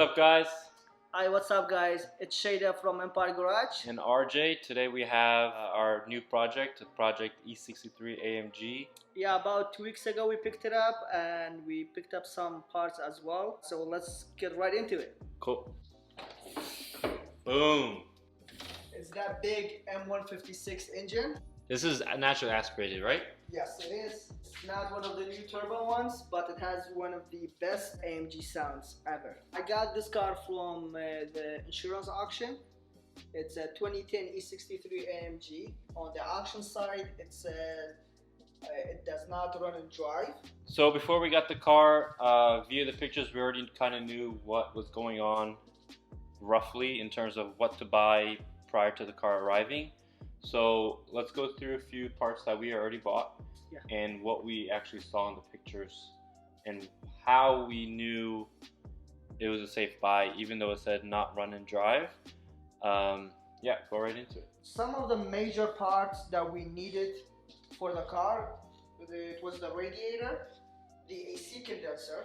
up, guys? Hi, what's up, guys? It's Shada from Empire Garage. And RJ. Today we have our new project, Project E63 AMG. Yeah, about 2 weeks ago we picked it up and we picked up some parts as well. So let's get right into it. Cool. Boom. It's that big M156 engine. This is naturally aspirated, right? Yes, it is. It's not one of the new turbo ones, but it has one of the best AMG sounds ever. I got this car from the insurance auction. It's a 2010 E63 AMG. On the auction side, it does not run and drive. So before we got the car, via the pictures, we already kind of knew what was going on roughly in terms of what to buy prior to the car arriving. So let's go through a few parts that we already bought and what we actually saw in the pictures and how we knew it was a safe buy, even though it said not run and drive. Yeah, go right into it. Some of the major parts that we needed for the car, it was the radiator, the AC condenser,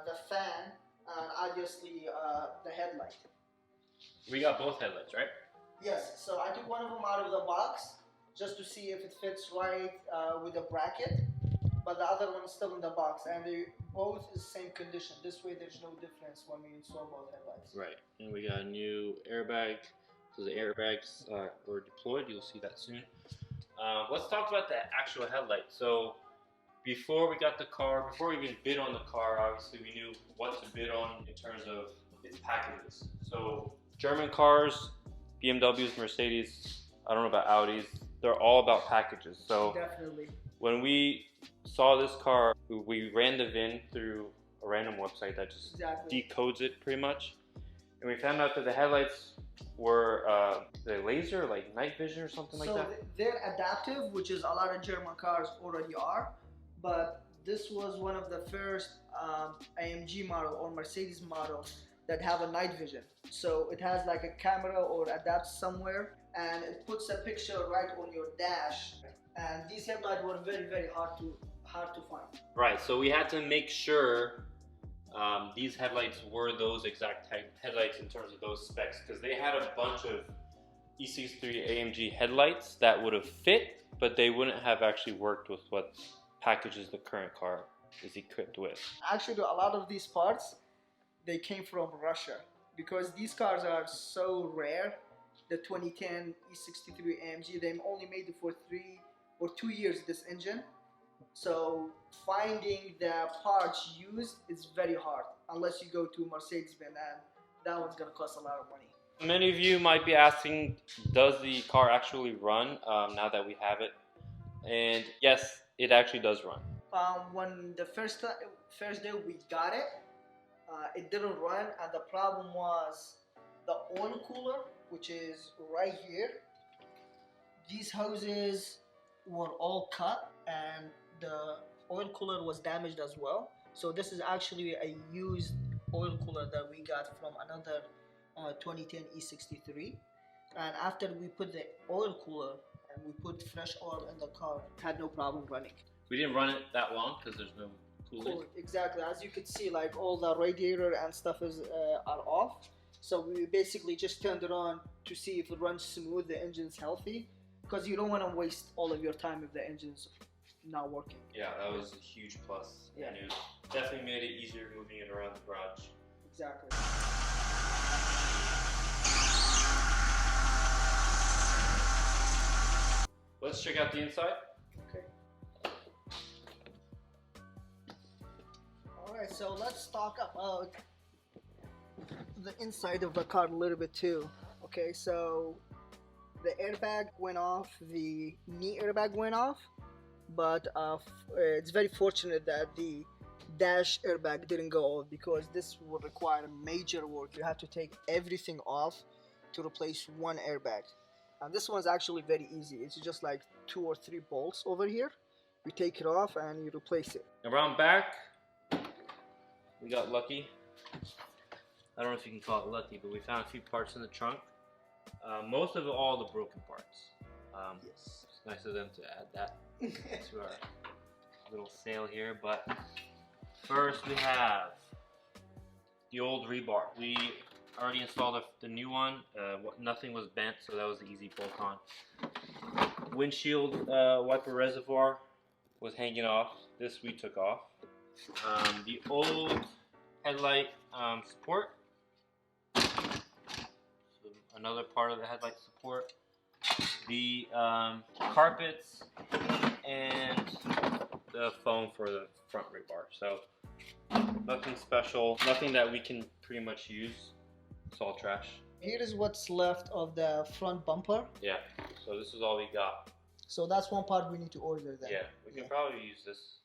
the fan, and obviously the headlight. We got both headlights, right? Yes, so I took one of them out of the box just to see if it fits right with the bracket, but the other one is still in the box, and they both is the same condition. This way there's no difference when we install both headlights. Right, and we got a new airbag, so the airbags were deployed. You'll see that soon. Let's talk about the actual headlight. So before we got the car, before we even bid on the car, obviously we knew what to bid on in terms of its packages. So German cars, BMWs, Mercedes, I don't know about Audis, they're all about packages. So definitely, when we saw this car, we ran the VIN through a random website that just decodes it pretty much. And we found out that the headlights were the laser, like night vision or something like that. So they're adaptive, which is a lot of German cars already are, but this was one of the first AMG model or Mercedes model that have a night vision. So it has like a camera or adapts somewhere and it puts a picture right on your dash. And these headlights were very hard to find. Right, so we had to make sure these headlights were those exact headlights in terms of those specs, because they had a bunch of E63 AMG headlights that would have fit, but they wouldn't have actually worked with what packages the current car is equipped with. Actually, a lot of these parts, they came from Russia because these cars are so rare. The 2010 E63 AMG, they only made it for 3 or 2 years, this engine. So finding the parts used is very hard unless you go to Mercedes-Benz, and that one's gonna cost a lot of money. Many of you might be asking, does the car actually run now that we have it? And yes, it actually does run. When the first day we got it, it didn't run, and the problem was the oil cooler, which is right here. These hoses were all cut and the oil cooler was damaged as well. So this is actually a used oil cooler that we got from another 2010 E63. And after we put the oil cooler and we put fresh oil in the car, it had no problem running. We didn't run it that long because there's no cooling. Exactly, as you can see, like all the radiator and stuff are off. So we basically just turned it on to see if it runs smooth, the engine's healthy, because you don't want to waste all of your time if the engine's not working. Yeah, that was a huge plus. Yeah. And it definitely made it easier moving it around the garage. Exactly. Let's check out the inside. Okay. Alright, so let's talk about the inside of the car a little bit too. Okay, so the airbag went off, the knee airbag went off, but it's very fortunate that the dash airbag didn't go off, because this would require major work. You have to take everything off to replace one airbag. And this one's actually very easy. It's just like 2 or 3 bolts over here. You take it off and you replace it. Around back, we got lucky. I don't know if you can call it lucky, but we found a few parts in the trunk. Most of all the broken parts. Yes. It's nice of them to add that to our little sale here. But first we have the old rebar. We already installed the new one. Nothing was bent, so that was the easy bolt on. Windshield wiper reservoir was hanging off. This we took off. The old headlight support. So another part of the headlight support. The carpets and the foam for the front rebar. So nothing special, nothing that we can pretty much use. It's all trash. Here is what's left of the front bumper. Yeah, so this is all we got. So that's one part we need to order then. Yeah, we can probably use this.